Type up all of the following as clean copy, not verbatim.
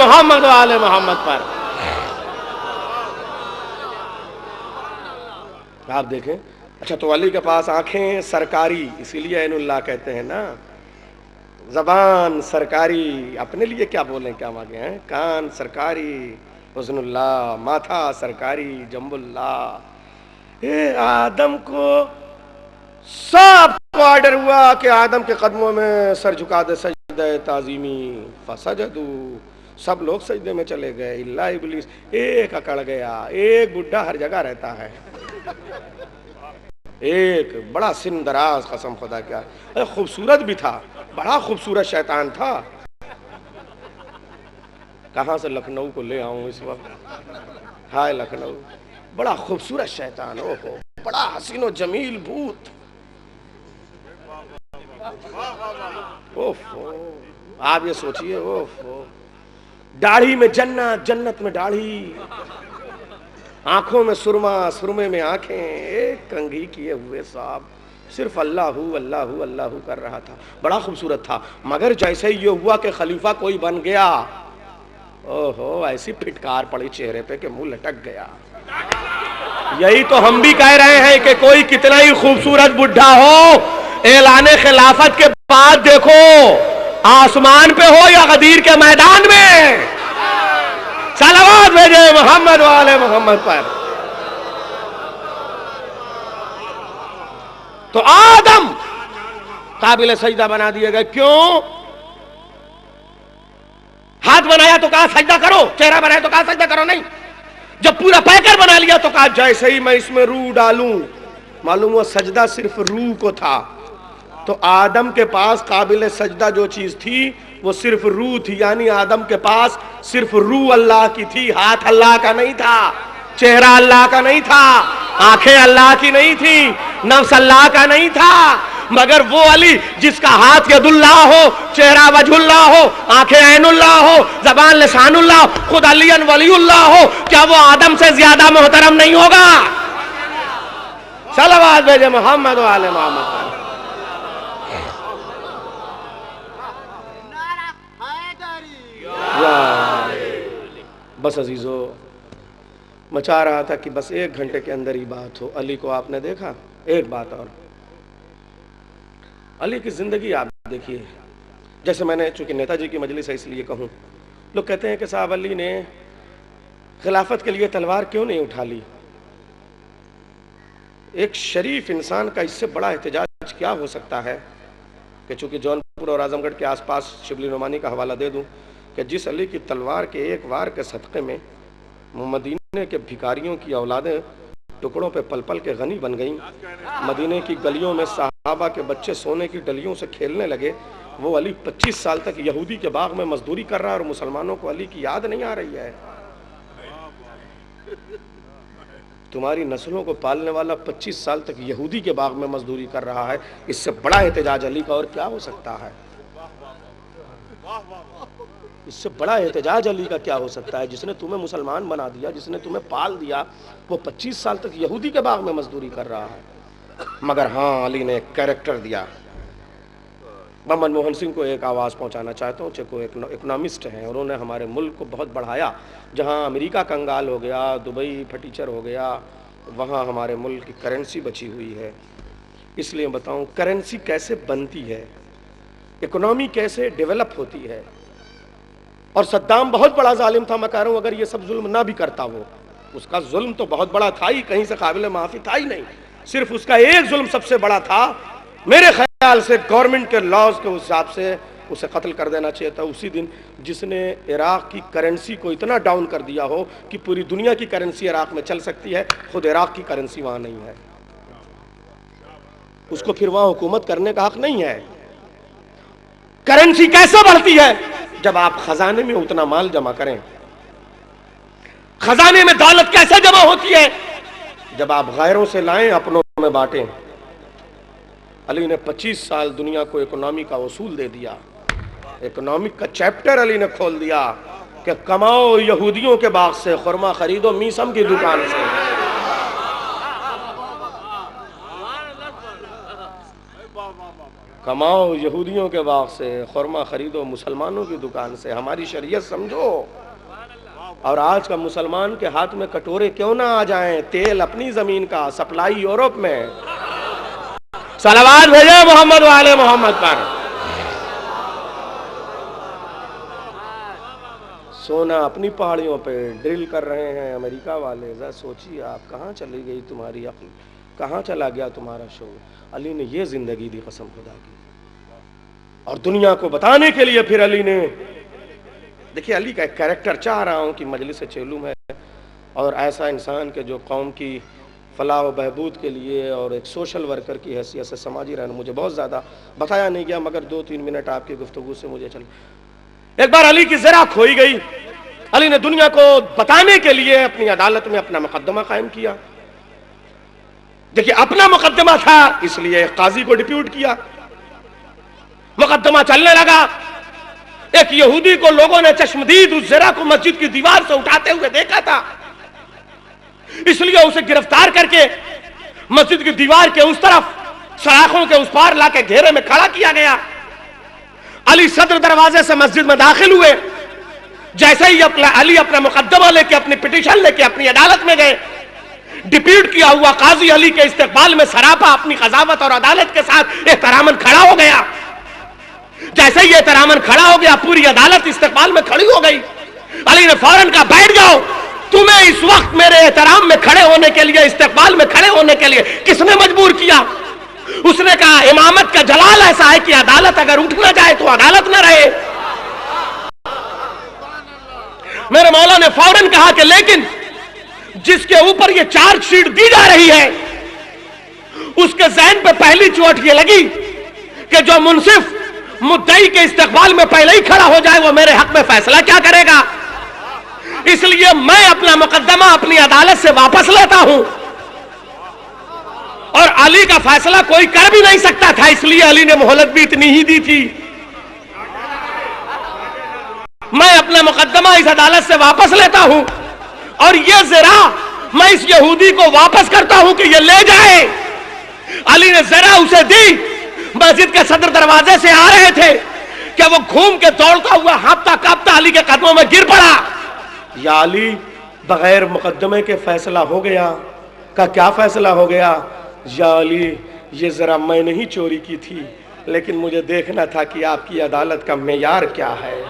محمد و آل محمد پر. آپ دیکھیں. اچھا تو علی کے پاس آنکھیں سرکاری، اسی لیے عین اللہ کہتے ہیں نا. زبان سرکاری، اپنے لیے کیا بولیں کیا مانگے ہیں. کان سرکاری حسن اللہ، ماتھا سرکاری جنب اللہ. آدم کو سب کو آرڈر ہوا کہ آدم کے قدموں میں سر جھکا دے سجدہ تعظیمی، فسجدوا، سب لوگ سجدے میں چلے گئے الا ابلیس. ایک اکڑ گیا. ایک بڈھا ہر جگہ رہتا ہے، ایک بڑا سن دراز، قسم خدا کیا خوبصورت بھی تھا، بڑا خوبصورت شیطان تھا. کہاں سے لکھنؤ کو لے آؤں اس وقت. ہائے لکھنؤ، بڑا خوبصورت شیطان. اوہو، بڑا حسین و جمیل بھوت. اوہو، آپ یہ سوچئے، اوہو، داڑھی میں جنت، جنت میں داڑھی، آنکھوں میں سرما، سرمے میں آنکھیں، ایک کنگھی کیے ہوئے صاحب، صرف اللہ اللہ اللہ کر رہا تھا. بڑا خوبصورت تھا. مگر جیسے یہ ہوا کہ خلیفہ کوئی بن گیا، اوہو، ایسی پھٹکار پڑی چہرے پہ کہ منہ لٹک گیا. یہی تو ہم بھی کہہ رہے ہیں کہ کوئی کتنا ہی خوبصورت بڈھا ہو، اعلان خلافت کے بعد دیکھو آسمان پہ ہو یا غدیر کے میدان میں، صلوات بھیجے محمد و آل محمد پر. تو آدم قابل سجدہ بنا دیے گئے. کیوں؟ ہاتھ بنایا تو کہا سجدہ کرو، چہرہ بنایا تو کہا سجدہ کرو نہیں. جب پورا پیکر بنا لیا تو کہا جیسے ہی میں اس میں روح ڈالوں، معلوم ہوا سجدہ صرف روح کو تھا. تو آدم کے پاس قابل سجدہ جو چیز تھی وہ صرف روح تھی. یعنی آدم کے پاس صرف روح اللہ کی تھی، ہاتھ اللہ کا نہیں تھا، چہرہ اللہ کا نہیں تھا، آنکھیں اللہ کی نہیں تھی، نفس اللہ کا نہیں تھا. مگر وہ علی جس کا ہاتھ ید اللہ ہو، چہرہ وجہ اللہ ہو، آنکھیں عین اللہ ہو، زبان لسان اللہ، خود علی ولی اللہ ہو، کیا وہ آدم سے زیادہ محترم نہیں ہوگا؟ صلوات بھیجے محمد و آل محمد. بس عزیزو، میں چاہ رہا تھا کہ بس 1 گھنٹے کے اندر ہی بات ہو. علی کو آپ نے دیکھا. ایک بات اور، علی کی زندگی آپ دیکھیے. جیسے میں نے چونکہ نیتا جی کی مجلس ہے اس لیے کہوں، لوگ کہتے ہیں کہ صاحب علی نے خلافت کے لیے تلوار کیوں نہیں اٹھا لی. ایک شریف انسان کا اس سے بڑا احتجاج کیا ہو سکتا ہے کہ چونکہ جونپور اور اعظم گڑھ کے آس پاس شبلی نعمانی کا حوالہ دے دوں کہ جس علی کی تلوار کے ایک وار کے صدقے میں مدینے کے بھکاریوں کی اولادیں ٹکڑوں پہ پل پل کے غنی بن گئیں، مدینے کی گلیوں میں صحابہ کے بچے سونے کی ڈلیوں سے کھیلنے لگے. وہ علی 25 سال تک یہودی کے باغ میں مزدوری کر رہا ہے اور مسلمانوں کو علی کی یاد نہیں آ رہی ہے. تمہاری نسلوں کو پالنے والا 25 سال تک یہودی کے باغ میں مزدوری کر رہا ہے. اس سے بڑا احتجاج علی کا اور کیا ہو سکتا ہے؟ اس سے بڑا احتجاج علی کا کیا ہو سکتا ہے؟ جس نے تمہیں مسلمان بنا دیا، جس نے تمہیں پال دیا، وہ 25 سال تک یہودی کے باغ میں مزدوری کر رہا ہے. مگر ہاں، علی نے ایک کریکٹر دیا. میں منموہن سنگھ کو ایک آواز پہنچانا چاہتا ہوں. چکو اکنامسٹ ہیں، انہوں نے ہمارے ملک کو بہت بڑھایا. جہاں امریکہ کنگال ہو گیا، دبئی پھٹیچر ہو گیا، وہاں ہمارے ملک کی کرنسی بچی ہوئی ہے. اس لیے بتاؤں کرنسی کیسے بنتی ہے، اکنامی کیسے ڈیولپ ہوتی ہے. اور صدام بہت بڑا ظالم تھا. میں کہہ رہا ہوں اگر یہ سب ظلم نہ بھی کرتا، وہ اس کا ظلم تو بہت بڑا تھا ہی، کہیں سے قابل معافی تھا ہی نہیں. صرف اس کا ایک ظلم سب سے بڑا تھا. میرے خیال سے گورنمنٹ کے لاز کے حساب سے اسے قتل کر دینا چاہیے تھا اسی دن، جس نے عراق کی کرنسی کو اتنا ڈاؤن کر دیا ہو کہ پوری دنیا کی کرنسی عراق میں چل سکتی ہے، خود عراق کی کرنسی وہاں نہیں ہے. اس کو پھر وہاں حکومت کرنے کا حق نہیں ہے. کرنسی کیسے بڑھتی ہے؟ جب آپ خزانے میں اتنا مال جمع کریں. خزانے میں دولت کیسے جمع ہوتی ہے؟ جب آپ غیروں سے لائیں، اپنوں میں بانٹیں. علی نے 25 سال دنیا کو اکنامی کا اصول دے دیا. اکنامک کا چیپٹر علی نے کھول دیا کہ کماؤ یہودیوں کے باغ سے، خرما خریدو میسم کی دکان سے. کماؤ یہودیوں کے باغ سے، خرما خریدو مسلمانوں کی دکان سے، ہماری شریعت سمجھو۔ اور آج کا مسلمان کے ہاتھ میں کٹورے کیوں نہ آ جائیں، تیل اپنی زمین کا، سپلائی یورپ میں۔ صلوات بھیجے محمد والے محمد پر۔ سونا اپنی پہاڑیوں پہ ڈرل کر رہے ہیں امریکہ والے۔ ذرا سوچیے آپ، کہاں چلی گئی تمہاری عقل، کہاں چلا گیا تمہارا شعور؟ علی نے یہ زندگی دی قسم خدا کی، اور دنیا کو بتانے کے لیے پھر علی نے، دیکھیے علی کا ایک کریکٹر چاہ رہا ہوں کہ مجلس چیلوم ہے اور ایسا انسان کہ جو قوم کی فلاح و بہبود کے لیے اور ایک سوشل ورکر کی حیثیت سے سماجی رہنما، مجھے بہت زیادہ بتایا نہیں گیا مگر 2-3 منٹ آپ کی گفتگو سے مجھے چل۔ ایک بار علی کی ذرا کھوئی گئی، علی نے دنیا کو بتانے کے لیے اپنی عدالت میں اپنا مقدمہ قائم کیا۔ دیکھیے اپنا مقدمہ تھا اس لیے قاضی کو ڈپیوٹ کیا، مقدمہ چلنے لگا۔ ایک یہودی کو لوگوں نے چشمدید اس زرہ کو مسجد کی دیوار سے اٹھاتے ہوئے دیکھا تھا، اس لیے اسے گرفتار کر کے مسجد کی دیوار کے اس طرف سلاخوں کے اس پار لا کے گھیرے میں کھڑا کیا گیا۔ علی صدر دروازے سے مسجد میں داخل ہوئے، جیسے ہی علی اپنا مقدمہ لے کے اپنی پٹیشن لے کے اپنی عدالت میں گئے، ڈپیوٹ کیا ہوا قاضی علی کے استقبال میں سراپا اپنی قضاوت اور عدالت کے ساتھ احتراماً کھڑا ہو گیا۔ جیسے ہی احتراماً کھڑا ہو گیا، پوری عدالت استقبال میں کھڑی ہو گئی۔ علی نے فوراً کہا بیٹھ جاؤ، تمہیں اس وقت میرے احترام میں کھڑے ہونے کے لیے، استقبال میں کھڑے ہونے کے لیے کس نے مجبور کیا؟ اس نے کہا امامت کا جلال ایسا ہے کہ عدالت اگر اٹھ نہ جائے تو عدالت نہ رہے۔ میرے مولا نے فوراً کہا کہ لیکن جس کے اوپر یہ چارج شیٹ دی جا رہی ہے اس کے ذہن پہ پہلی چوٹ یہ لگی کہ جو منصف مدعی کے استقبال میں پہلے ہی کھڑا ہو جائے وہ میرے حق میں فیصلہ کیا کرے گا، اس لیے میں اپنا مقدمہ اپنی عدالت سے واپس لیتا ہوں۔ اور علی کا فیصلہ کوئی کر بھی نہیں سکتا تھا، اس لیے علی نے مہلت بھی اتنی ہی دی تھی۔ میں اپنا مقدمہ اس عدالت سے واپس لیتا ہوں اور یہ زرہ میں اس یہودی کو واپس کرتا ہوں کہ یہ لے جائے۔ علی نے زرہ اسے دی، مسجد کے صدر دروازے سے آ رہے تھے کہ وہ گھوم کے دوڑتا ہوا ہانپتا کانپتا علی کے قدموں میں گر پڑا۔ یا علی، بغیر مقدمے کے فیصلہ ہو گیا؟ کا کیا فیصلہ ہو گیا؟ یا علی، یہ ذرا میں نہیں چوری کی تھی، لیکن مجھے دیکھنا تھا کہ آپ کی عدالت کا معیار کیا ہے۔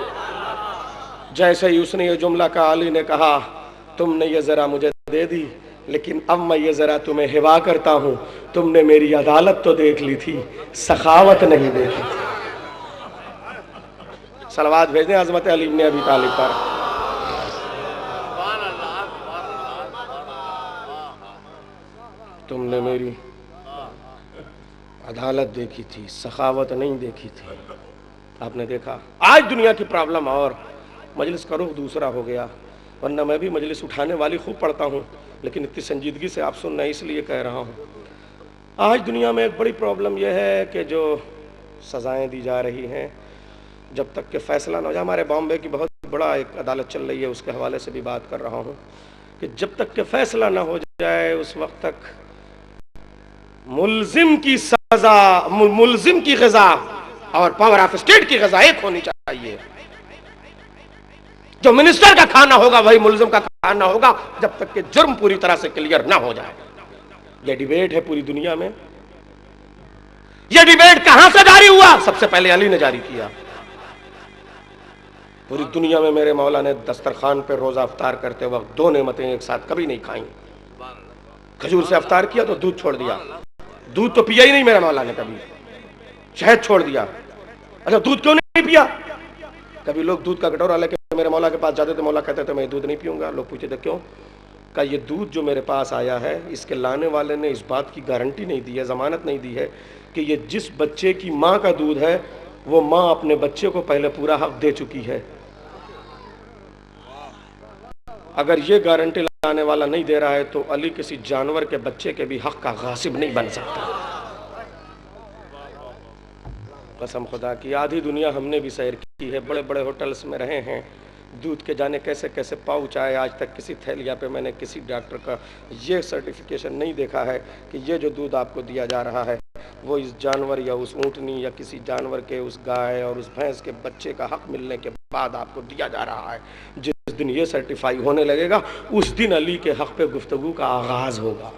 جیسے ہی اس نے یہ جملہ کہا، علی نے کہا تم نے یہ ذرا مجھے دے دی، لیکن اب میں یہ ذرا تمہیں ہبا کرتا ہوں، تم نے میری عدالت تو دیکھ لی تھی، سخاوت نہیں دیکھی تھی۔ صلوات بھیجیں عظمت علی بن ابی طالب پر۔ تم نے میری عدالت دیکھی تھی، سخاوت نہیں دیکھی تھی۔ آپ نے دیکھا آج دنیا کی پرابلم اور مجلس کا رخ دوسرا ہو گیا، ورنہ میں بھی مجلس اٹھانے والی خوب پڑھتا ہوں، لیکن اتنی سنجیدگی سے آپ سن رہے ہیں اس لیے کہہ رہا ہوں۔ آج دنیا میں ایک بڑی پرابلم یہ ہے کہ جو سزائیں دی جا رہی ہیں، جب تک کہ فیصلہ نہ ہو جائے، ہمارے بامبے کی بہت بڑا ایک عدالت چل رہی ہے، اس کے حوالے سے بھی بات کر رہا ہوں کہ جب تک کہ فیصلہ نہ ہو جائے اس وقت تک ملزم کی سزا، ملزم کی غذا اور پاور آف اسٹیٹ کی غذا ایک ہونی چاہیے۔ جو منسٹر کا کھانا ہوگا وہی ملزم کا کھانا ہوگا، جب تک کہ جرم پوری طرح سے کلیئر نہ ہو جائے۔ یہ ڈیبیٹ ہے پوری دنیا میں۔ یہ ڈیبیٹ کہاں سے جاری ہوا؟ سب سے پہلے علی نے جاری کیا۔ پوری دنیا میں میرے مولا نے دسترخوان پہ روزہ افطار کرتے وقت 2 نعمتیں ایک ساتھ کبھی نہیں کھائیں۔ کھجور سے افطار کیا تو دودھ چھوڑ دیا، دودھ تو پیا ہی نہیں میرے مولا نے کبھی، شہد چھوڑ دیا۔ اچھا دودھ کیوں نہیں پیا؟ کبھی لوگ دودھ کا کٹورا لے کے میرے مولا کے پاس جاتے تھے، مولا کہتے تھے میں دودھ نہیں پیوں گا۔ لوگ پوچھتے تھے کیوں؟ کہ یہ دودھ جو میرے پاس آیا ہے اس کے لانے والے نے اس بات کی گارنٹی نہیں دی ہے، ضمانت نہیں دی ہے کہ یہ جس بچے کی ماں کا دودھ ہے وہ ماں اپنے بچے کو پہلے پورا حق دے چکی ہے۔ اگر یہ گارنٹی لانے والا نہیں دے رہا ہے تو علی کسی جانور کے بچے کے بھی حق کا غاصب نہیں بن سکتا۔ قسم خدا کی آدھی دنیا ہم نے بھی سیر کی ہے، بڑے بڑے ہوٹلز میں رہے ہیں، دودھ کے جانے کیسے کیسے پاؤچ آئے، آج تک کسی تھیلیا پہ میں نے کسی ڈاکٹر کا یہ سرٹیفیکیشن نہیں دیکھا ہے کہ یہ جو دودھ آپ کو دیا جا رہا ہے وہ اس جانور یا اس اونٹنی یا کسی جانور کے اس گائے اور اس بھینس کے بچے کا حق ملنے کے بعد آپ کو دیا جا رہا ہے. جس دن یہ سرٹیفائی ہونے لگے گا اس دن علی کے حق پہ گفتگو کا آغاز ہوگا.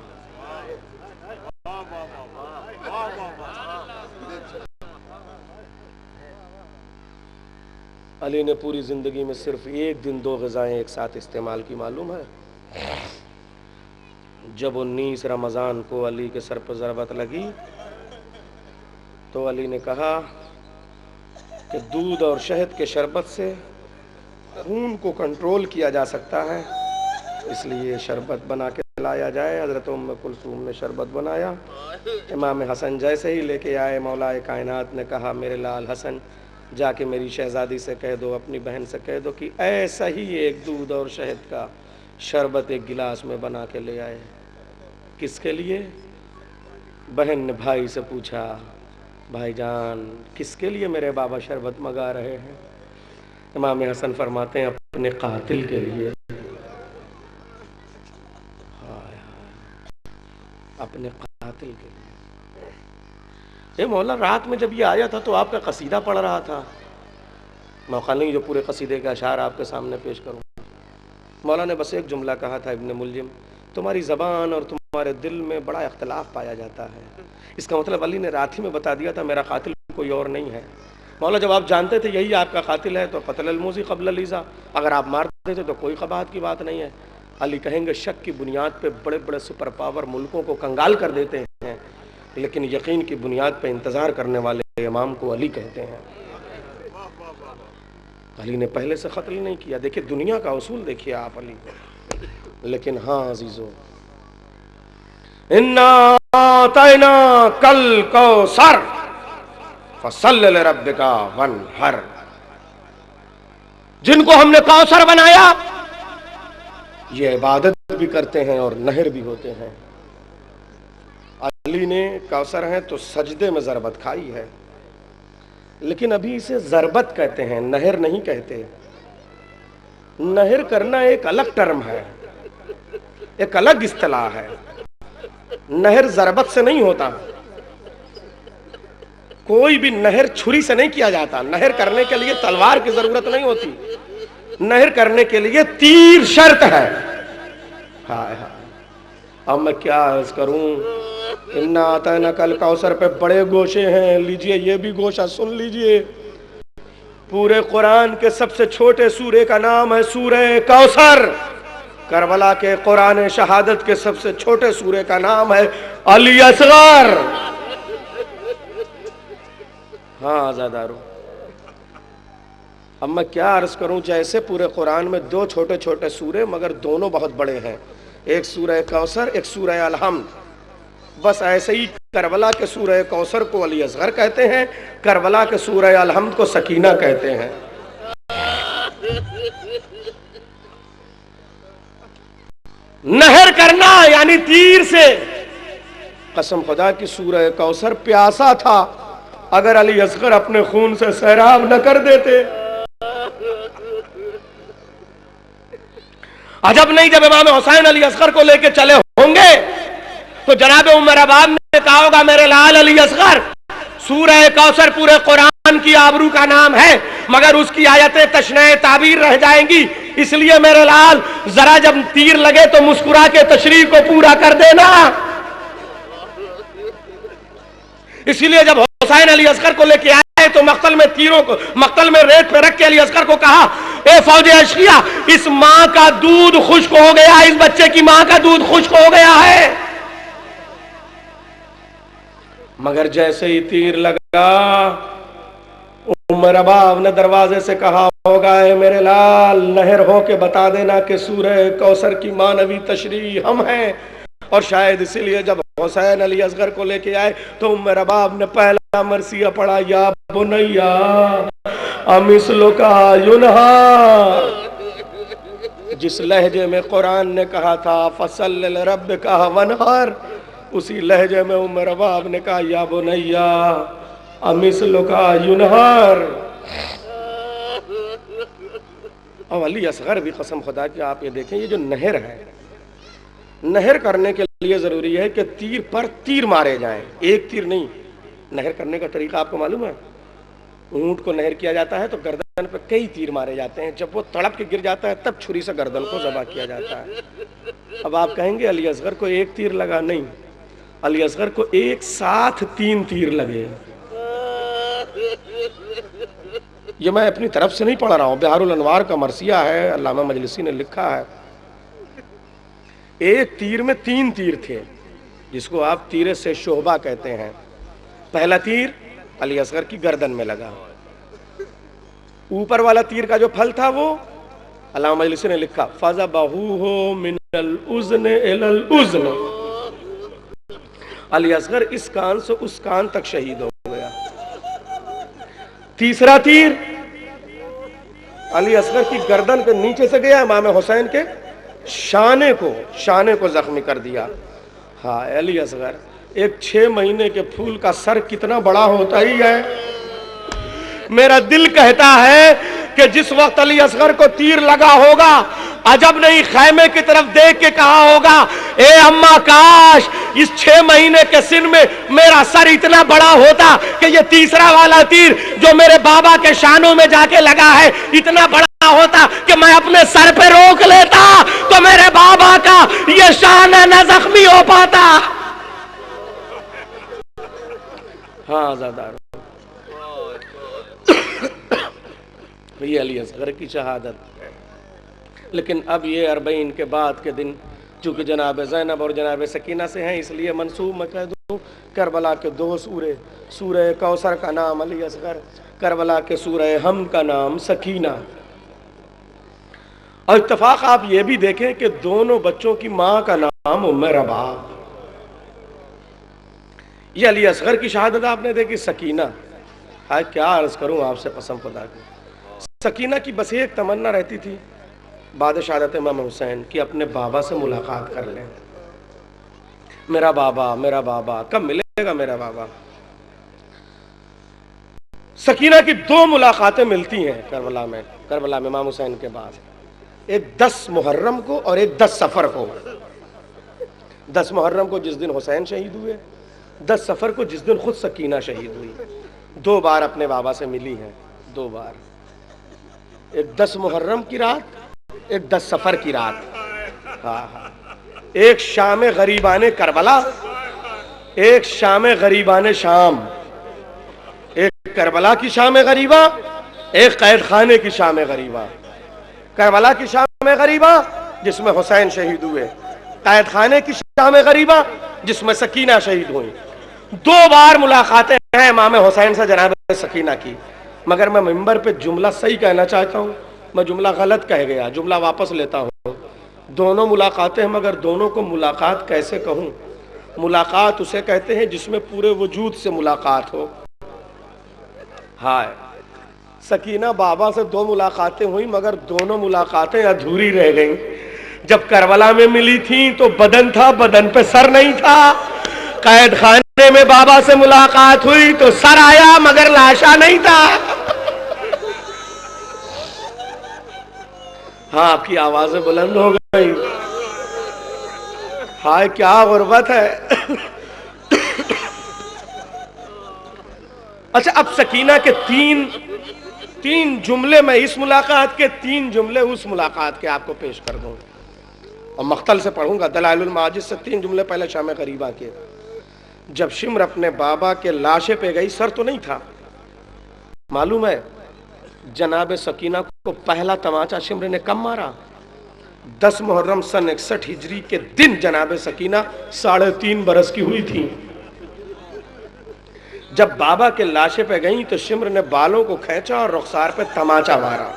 علی نے پوری زندگی میں صرف ایک دن 2 غذائیں ایک ساتھ استعمال کی معلوم ہے؟ جب 19 رمضان کو علی کے سر پر ضربت لگی تو علی نے کہا کہ دودھ اور شہد کے شربت سے خون کو کنٹرول کیا جا سکتا ہے، اس لیے شربت بنا کے لایا جائے. حضرت ام کلثوم نے شربت بنایا. امام حسن جیسے ہی لے کے آئے مولا کائنات نے کہا میرے لال حسن جا کے میری شہزادی سے کہہ دو، اپنی بہن سے کہہ دو کہ ایسا ہی ایک دودھ اور شہد کا شربت ایک گلاس میں بنا کے لے آئے. کس کے لیے؟ بہن نے بھائی سے پوچھا بھائی جان کس کے لیے میرے بابا شربت منگا رہے ہیں؟ امام حسن فرماتے ہیں اپنے قاتل کے لیے. اپنے قاتل کے لیے. اے مولا رات میں جب یہ آیا تھا تو آپ کا قصیدہ پڑھ رہا تھا. موقع نہیں جو پورے قصیدے کے اشعار آپ کے سامنے پیش کروں. مولا نے بس ایک جملہ کہا تھا ابن ملجم تمہاری زبان اور تمہارے دل میں بڑا اختلاف پایا جاتا ہے. اس کا مطلب علی نے رات ہی میں بتا دیا تھا میرا قاتل کوئی اور نہیں ہے. مولا جب آپ جانتے تھے یہی آپ کا قاتل ہے تو قتل الموذی قبل الایذا، اگر آپ مار دیتے تو کوئی قباحت کی بات نہیں ہے. علی کہیں گے شک کی بنیاد پہ بڑے بڑے سپر پاور ملکوں کو کنگال کر دیتے ہیں، لیکن یقین کی بنیاد پہ انتظار کرنے والے امام کو علی کہتے ہیں. علی نے پہلے سے قتل نہیں کیا. دیکھیں دنیا کا اصول دیکھیے آپ علی کو. لیکن ہاں عزیزو انا اعطیناک الکوثر فصل لربک وانحر، جن کو ہم نے کوثر بنایا یہ عبادت بھی کرتے ہیں اور نہر بھی ہوتے ہیں. علی نے کوثر ہیں تو سجدے میں ضربت کھائی ہے، لیکن ابھی اسے ضربت کہتے ہیں نہر نہیں کہتے. نہر کرنا ایک الگ ٹرم ہے، ایک الگ اصطلاح ہے. نہر ضربت سے نہیں ہوتا. کوئی بھی نہر چھری سے نہیں کیا جاتا. نہر کرنے کے لیے تلوار کی ضرورت نہیں ہوتی. نہر کرنے کے لیے تیر شرط ہے. ہائے ہائے اب میں کیا عرض کروں. انا اعطیناک الکوثر پہ بڑے گوشے ہیں. لیجئے یہ بھی گوشہ سن لیجئے. پورے قرآن کے سب سے چھوٹے سورے کا نام ہے سورہ کوثر. کربلا کے قرآن شہادت کے سب سے چھوٹے سورے کا نام ہے علی اصغر. ہاں آزادارو اب میں کیا عرض کروں. جیسے پورے قرآن میں 2 چھوٹے چھوٹے سورے مگر دونوں بہت بڑے ہیں، ایک سورہ کوثر ایک سورہ الحمد. بس ایسے ہی کربلا کے سورہ کوثر کو علی اصغر کہتے ہیں، کربلا کے سورہ الحمد کو سکینہ کہتے ہیں. نہر کرنا یعنی تیر سے. قسم خدا کی سورہ کوثر پیاسا تھا، اگر علی اصغر اپنے خون سے سیراب نہ کر دیتے. عجب نہیں جب امام حسین علی اصغر کو لے کے چلے ہوں گے تو جناب عمر اباب نے کہا ہوگا میرے لال علی اصغر سورہ کوثر پورے قرآن کی آبرو کا نام ہے مگر اس کی آیتیں تشنہ تعبیر رہ جائیں گی، اس لیے میرے لال ذرا جب تیر لگے تو مسکرا کے تشریح کو پورا کر دینا. اسی لیے جب حسین علی اصغر کو لے کے آئے تو مقتل میں تیروں کو مقتل میں ریت پہ رکھ کے علی اصغر کو کہا اے فوج اشقیہ اس ماں کا دودھ خشک ہو گیا، اس بچے کی ماں کا دودھ خشک ہو گیا ہے. مگر جیسے ہی تیر لگا عمر اباب نے دروازے سے کہا ہوگا اے میرے لال نہر ہو کے بتا دینا کہ سورہ کوثر کی مانوی تشریح ہم ہیں. اور شاید اسی لیے جب حسین علی اصغر کو لے کے آئے تو عمر اباب نے پہلا مرثیہ پڑھا یا بنیا امثلک ینہار. جس لہجے میں قرآن نے کہا تھا فصل لربک وانحر، اسی لہجے میں عمر اباب نے کہا یا بنیا امثلک ینہار. اور علی اصغر بھی قسم خدا کہ آپ یہ دیکھیں یہ جو نہر ہے، نہر کرنے کے لیے ضروری ہے کہ تیر پر تیر مارے جائیں. ایک تیر نہیں نہر کرنے کا طریقہ آپ کو معلوم ہے؟ اونٹ کو نہر کیا جاتا ہے تو گردن پہ کئی تیر مارے جاتے ہیں، جب وہ تڑپ کے گر جاتا ہے تب چھری سے گردن کو ذبح کیا جاتا ہے۔ اب آپ کہیں گے علی اصغر کو ایک تیر لگا، نہیں، علی اصغر کو ایک ساتھ 3 تیر لگے۔ یہ میں اپنی طرف سے نہیں پڑھ رہا ہوں، بہار الانوار کا مرثیہ ہے، علامہ مجلسی نے لکھا ہے۔ ایک تیر میں 3 تیر تھے، جس کو آپ تیر سے شعبہ کہتے ہیں۔ پہلا تیر علی اصغر کی گردن میں لگا، اوپر والا تیر کا جو پھل تھا وہ علامہ مجلسی نے لکھا فَذَبَحُوهُ مِنَ الْأُذْنِ إِلَى الْأُذْنِ، علی اصغر اس کان سے اس کان تک شہید ہو گیا۔ تیسرا تیر علی اصغر کی گردن کے نیچے سے گیا، امام حسین کے شانے کو زخمی کر دیا۔ ہاں علی اصغر، ایک 6 مہینے کے پھول کا سر کتنا بڑا ہوتا ہی ہے۔ میرا دل کہتا ہے کہ جس وقت علی اصغر کو تیر لگا ہوگا، عجب نہیں خیمے کی طرف دیکھ کے کہا ہوگا، اے اماں کاش اس 6 مہینے کے سن میں میرا سر اتنا بڑا ہوتا کہ یہ تیسرا والا تیر جو میرے بابا کے شانوں میں جا کے لگا ہے اتنا بڑا ہوتا کہ میں اپنے سر پہ روک لیتا تو میرے بابا کا یہ شان نہ زخمی ہو پاتا۔ ہاں زادار، یہ علی اصغر کی شہادت۔ لیکن اب یہ 40 کے بعد کے دن چونکہ جناب زینب اور جناب سکینہ سے ہیں، اس لیے منسوب میں کہہ دوں کربلا کے 2 سورے، سورہ کوثر کا نام علی اصغر، کربلا کے سورہ حمد کا نام سکینہ۔ اور اتفاق آپ یہ بھی دیکھیں کہ دونوں بچوں کی ماں کا نام ام رباب۔ یہ علی اصغر کی شہادت آپ نے دیکھی، سکینہ، ہائے کیا عرض کروں آپ سے قسم خدا کی۔ سکینہ کی بس ایک تمنا رہتی تھی بعد شہادت امام حسین کہ اپنے بابا سے ملاقات کر لیں۔ میرا بابا کب ملے گا میرا بابا؟ سکینہ کی 2 ملاقاتیں ملتی ہیں کربلا میں امام حسین کے بعد، ایک 10 محرم کو اور ایک 10 صفر کو۔ 10 محرم کو جس دن حسین شہید ہوئے، 10 صفر کو جس دن خود سکینہ شہید ہوئی۔ 2 بار اپنے بابا سے ملی ہیں، 2 بار، ایک 10 محرم کی رات، ایک 10 صفر کی رات۔ ایک شام غریبان کربلا، ایک شام غریبان شام، ایک کربلا کی شام غریبہ، ایک قید خانے کی شام غریبہ۔ کربلا کی شام غریبہ جس میں حسین شہید ہوئے، قید خانے کی شام غریبہ جس میں سکینہ شہید ہوئی۔ 2 بار ملاقاتیں ہیں امام حسین سے جناب سکینہ کی، مگر میں ممبر پہ جملہ صحیح کہنا چاہتا ہوں، میں جملہ غلط کہہ گیا، جملہ واپس لیتا ہوں۔ دونوں ملاقاتیں ہیں مگر دونوں کو ملاقات کیسے کہوں؟ ملاقات اسے کہتے ہیں جس میں پورے وجود سے ملاقات ہو۔ ہائے، سکینہ بابا سے 2 ملاقاتیں ہوئی مگر دونوں ملاقاتیں ادھوری رہ گئیں۔ جب کربلا میں ملی تھیں تو بدن تھا، بدن پہ سر نہیں تھا۔ قید خانے میں بابا سے ملاقات ہوئی تو سر آیا مگر لاشا نہیں تھا۔ ہاں آپ کی آوازیں بلند ہو گئی، ہائے کیا غربت ہے۔ اچھا اب سکینہ کے 3 جملے میں اس ملاقات کے، 3 جملے اس ملاقات کے آپ کو پیش کر دوں اور مختل سے پڑھوں گا، دلائل المعاجز سے 3 جملے پہلے شام غریبہ کے۔ جب شمر اپنے بابا کے لاشے پہ گئی، سر تو نہیں تھا، معلوم ہے جناب سکینہ کو پہلا تماچا شمر نے کم مارا؟ 10 محرم سن 61 ہجری کے دن جناب سکینہ 3.5 برس کی ہوئی تھی۔ جب بابا کے لاشے پہ گئیں تو شمر نے بالوں کو کھینچا اور رخسار پہ تماچا مارا۔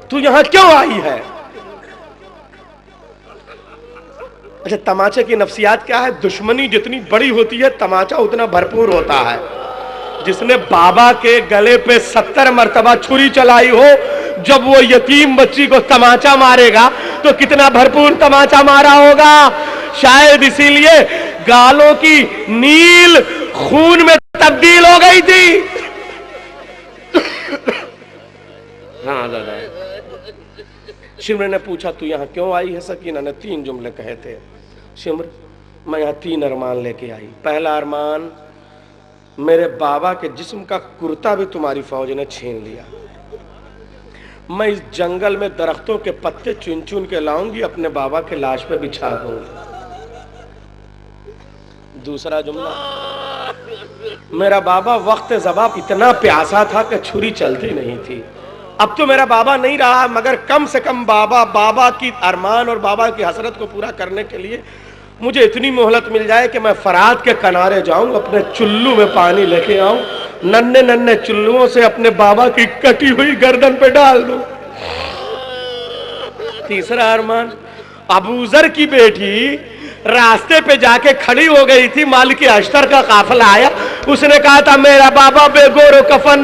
تو یہاں کیوں آئی ہے؟ اچھا تماچے کی نفسیات کیا ہے؟ دشمنی جتنی بڑی ہوتی ہے تماچا اتنا بھرپور ہوتا ہے۔ جس نے بابا کے گلے پہ 70 مرتبہ چھری چلائی ہو، جب وہ یتیم بچی کو تماچا مارے گا تو کتنا بھرپور تماچا مارا ہوگا۔ شاید اسی لیے گالوں کی نیل خون میں تبدیل ہو گئی تھی۔ ہاں دادا، شمر نے پوچھا تو یہاں کیوں آئی ہے؟ سکینہ نے 3 جملے کہے تھے، شمر میں یہاں 3 ارمان لے کے آئی۔ پہلا ارمان میرے بابا کے جسم کا کرتا بھی تمہاری فوج نے چھین لیا، میں اس جنگل میں درختوں کے پتے چن چن کے لاؤں گی، اپنے بابا کے لاش پہ بچھا دوں گی۔ دوسرا جملہ، میرا بابا وقت ذبح اتنا پیاسا تھا کہ چھری چلتی نہیں تھی، اب تو میرا بابا نہیں رہا، مگر کم سے کم بابا کی ارمان اور بابا کی حسرت کو پورا کرنے کے لیے مجھے اتنی مہلت مل جائے کہ میں فرات کے کنارے جاؤں، اپنے چلو میں پانی لے کے آؤں، ننھے ننھے چلوؤں سے اپنے بابا کی کٹی ہوئی گردن پہ ڈال دوں۔ تیسرا ارمان، ابو ذر کی بیٹی راستے پہ جا کے کھڑی ہو گئی تھی، مالک اشتر کا قافلہ آیا، اس نے کہا تھا میرا بابا بے گور و کفن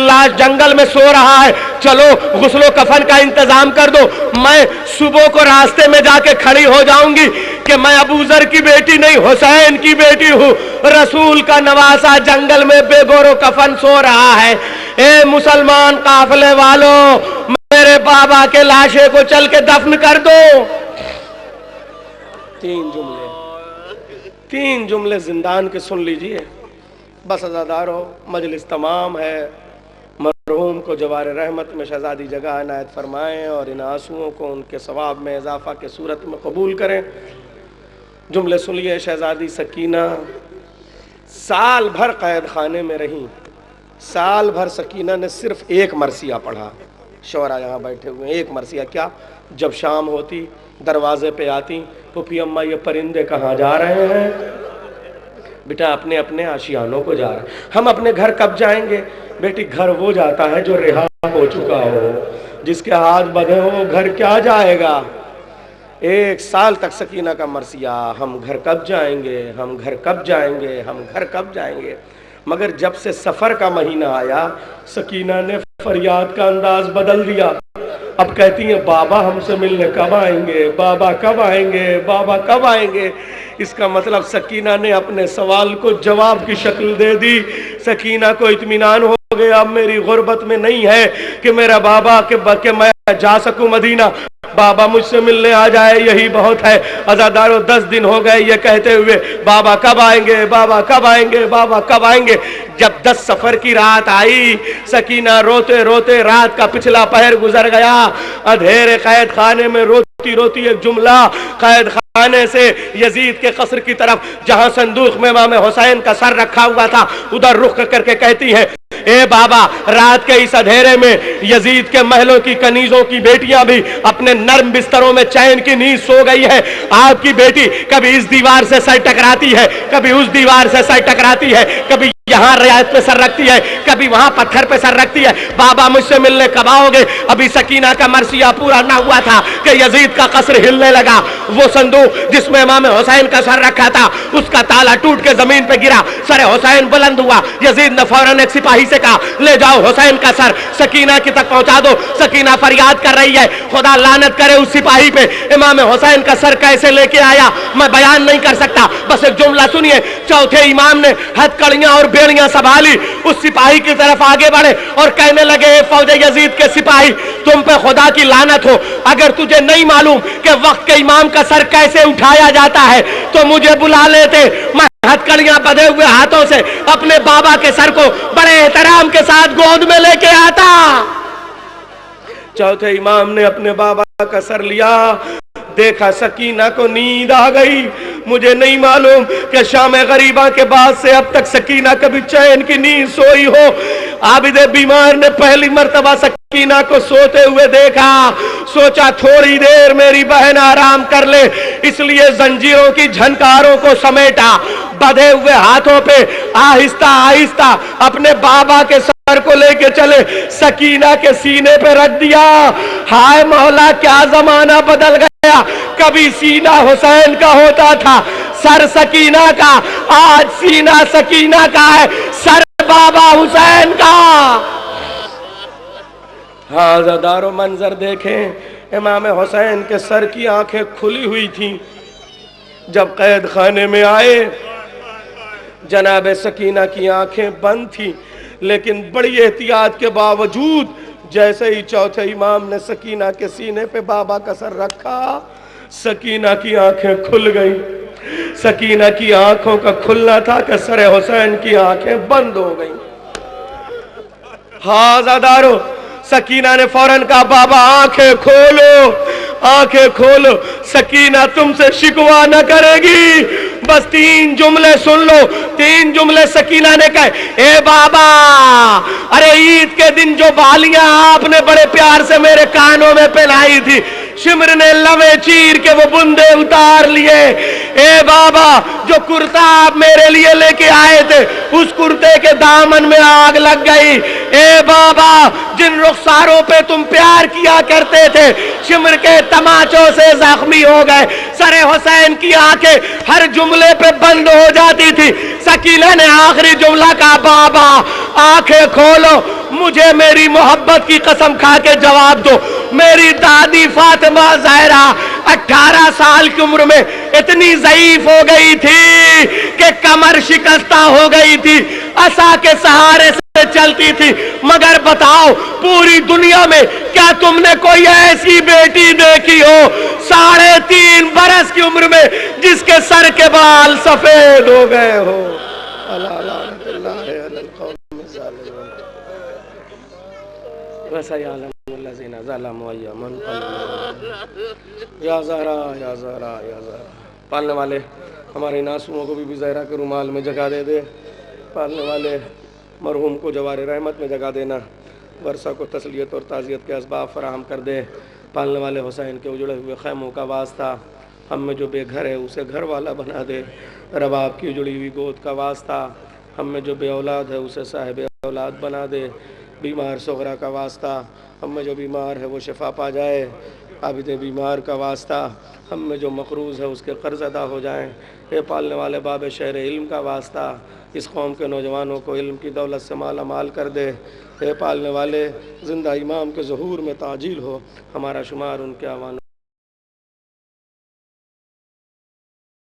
لاش جنگل میں سو رہا ہے، چلو غسل و کفن کا انتظام کر دو، میں صبح کو راستے میں جا کے کھڑی ہو جاؤں گی کہ میں ابو ذر کی بیٹی نہیں حسین کی بیٹی ہوں، رسول کا نواسا جنگل میں بے گور و کفن سو رہا ہے۔ اے مسلمان قافلے والوں، میرے بابا کے لاشے کو چل کے دفن کر دو۔ تین جملے زندان کے سن لیجئے، بس عزادارو مجلس تمام ہے، مرحوم کو جوار رحمت میں شہزادی جگہ عنایت فرمائیں اور ان آنسوؤں کو ان کے ثواب میں اضافہ کے صورت میں قبول کریں۔ جملے سنیے، شہزادی سکینہ سال بھر قید خانے میں رہی، سال بھر سکینہ نے صرف ایک مرثیہ پڑھا، شعراء یہاں بیٹھے ہوئے، ایک مرثیہ کیا؟ جب شام ہوتی دروازے پہ آتی، پھوپھی اماں یہ پرندے کہاں جا رہے ہیں؟ بیٹا اپنے اپنے آشیانوں کو جا رہے ہیں۔ ہم اپنے گھر کب جائیں گے؟ بیٹی گھر وہ جاتا ہے جو رہا ہو چکا ہو، جس کے ہاتھ بدھے ہو، گھر کیا جائے گا؟ ایک سال تک سکینہ کا مرثیہ، ہم گھر کب جائیں گے، ہم گھر کب جائیں گے، ہم گھر کب جائیں گے۔ مگر جب سے سفر کا مہینہ آیا، سکینہ نے فریاد کا انداز بدل دیا، اب کہتی ہیں بابا ہم سے ملنے کب آئیں گے، بابا کب آئیں گے، بابا کب آئیں گے۔ اس کا مطلب سکینہ نے اپنے سوال کو جواب کی شکل دے دی۔ سکینہ کو اطمینان ہو گیا، اب میری غربت میں نہیں ہے کہ میرا بابا کہ میں جا سکوں مدینہ، بابا مجھ سے ملنے آ جائے یہی بہت ہے۔ عزادارو 10 دن ہو گئے یہ کہتے ہوئے بابا کب آئیں گے، بابا کب آئیں گے، بابا کب آئیں گے۔ جب 10 سفر کی رات آئی، سکینہ روتے روتے رات کا پچھلا پہر گزر گیا، اندھیرے قید خانے میں روتی روتی ایک جملہ قید خانے سے یزید کے قصر کی طرف جہاں صندوق میں امام حسین کا سر رکھا ہوا تھا ادھر رخ کر کے کہتی ہے، اے بابا رات کے اس اندھیرے میں یزید کے محلوں کی کنیزوں کی بیٹیاں بھی اپنے نرم بستروں میں چین کی نیند سو گئی ہے، آپ کی بیٹی کبھی اس دیوار سے سر ٹکراتی ہے، کبھی اس دیوار سے سر ٹکراتی ہے، کبھی یہاں ریات پہ سر رکھتی ہے، کبھی وہاں پتھر پہ سر رکھتی ہے، بابا مجھ سے ملنے کب آؤ گے۔ ابھی سکینہ کا مرثیہ پورا نہ ہوا تھا کہ یزید کا قصر ہلنے لگا، وہ صندوق جس میں امام حسین کا سر رکھا تھا اس کا تالا ٹوٹ کے زمین پہ گرا، سر حسین بلند ہوا، یزید نے فوراً ایک سپاہی سے کہا لے جاؤ حسین کا سر سکینہ کی تک پہنچا دو۔ سکینہ فریاد کر رہی ہے، خدا لعنت کرے اس سپاہی پہ، امام حسین کا سر کیسے لے کے آیا میں بیان نہیں کر سکتا، بس ایک جملہ سنیے، چوتھے امام نے ہتھ کڑیاں اور بیڑیاں سنبھالی، اس سپاہی کی طرف آگے بڑھے اور کہنے لگے اے فوج یزید کے سپاہی تم پہ خدا کی لعنت ہو، اگر تجھے نہیں معلوم کہ وقت کے امام کا سر کیسے اٹھایا جاتا ہے تو مجھے بلا لیتے، میں ہتھ کڑیاں بدھے ہوئے ہاتھوں سے اپنے بابا کے سر کو بڑے احترام کے ساتھ گود میں لے کے آتا۔ چوتھے امام نے اپنے بابا کا سر لیا، دیکھا سکینہ کو نیند آ گئی، مجھے نہیں معلوم کہ شام غریبہ کے بعد سے اب تک سکینہ کبھی چین کی نیند سوئی ہو۔ عابد بیمار نے پہلی مرتبہ سکینہ کو سوتے ہوئے دیکھا، سوچا تھوڑی دیر میری بہن آرام کر لے، اس لیے زنجیروں کی جھنکاروں کو سمیٹا، بدھے ہوئے ہاتھوں پہ آہستہ آہستہ اپنے بابا کے سر کو لے کے چلے، سکینہ کے سینے پہ رکھ دیا۔ ہائے مولا کیا زمانہ بدل گیا، کبھی سینہ حسین کا ہوتا تھا، سر سکینہ کا، آج سینہ سکینہ کا ہے، سر بابا حسین کا۔ ہاں عزادارو منظر دیکھیں، امام حسین کے سر کی آنکھیں کھلی ہوئی تھیں جب قید خانے میں آئے، جناب سکینہ کی آنکھیں بند تھیں، لیکن بڑی احتیاط کے باوجود جیسے ہی چوتھے امام نے سکینہ کے سینے پہ بابا کا سر رکھا، سکینہ کی آنکھیں کھل گئیں۔ سکینہ کی آنکھوں کا کھلنا تھا کہ سر حسین کی آنکھیں بند ہو گئیں. ہاں زادارو، سکینہ نے فوراً کہا بابا آنکھیں کھولو، آنکھیں کھولو. سکینہ تم سے شکوہ نہ کرے گی، بس 3 جملے سن لو. 3 جملے سکینہ نے کہے. اے بابا، ارے عید کے دن جو بالیاں آپ نے بڑے پیار سے میرے کانوں میں پہنائی تھی، شمر نے لوے چیر کے وہ بندے اتار لیے. اے بابا، جو کرتا آپ میرے لیے لے کے آئے تھے، اس کرتے کے دامن میں آگ لگ گئی. اے بابا، جن رخساروں پہ تم پیار کیا کرتے تھے، شمر کے تماچوں سے زخمی ہو گئے. سر حسین کی آنکھیں ہر جملے پہ بند ہو جاتی تھی. سکینہ نے آخری جملہ کہا بابا آنکھیں کھولو، مجھے میری محبت کی قسم کھا کے جواب دو. میری دادی فاطمہ زہرا 18 سال کی عمر میں اتنی ضعیف ہو گئی تھی کہ کمر شکستہ ہو گئی تھی، عصا کے سہارے سے چلتی تھی. مگر بتاؤ پوری دنیا میں کیا تم نے کوئی ایسی بیٹی دیکھی ہو 3.5 برس کی عمر میں جس کے سر کے بال سفید ہو گئے ہو؟ یا زہرا یا زہرا یا زہرا. پالنے والے ہمارے ناسوؤں کو بھی زہرا کے رومال میں جگہ دے دے. پالنے والے مرحوم کو جوار رحمت میں جگہ دینا، ورثہ کو تسلیت اور تعزیت کے اسباب فراہم کر دے. پالنے والے حسین کے اجڑے ہوئے خیموں کا واسطہ، ہم میں جو بے گھر ہے اسے گھر والا بنا دے. رباب کی اجڑی ہوئی گود کا واسطہ، ہم میں جو بے اولاد ہے اسے صاحب اولاد بنا دے. بیمار صغرا کا واسطہ، ہم میں جو بیمار ہے وہ شفا پا جائے. عابد بیمار کا واسطہ، ہم میں جو مقروض ہے اس کے قرض ادا ہو جائیں. اے پالنے والے باب شہر علم کا واسطہ، اس قوم کے نوجوانوں کو علم کی دولت سے مالا مال کر دے. اے پالنے والے زندہ امام کے ظہور میں تعجیل ہو، ہمارا شمار ان کے آوان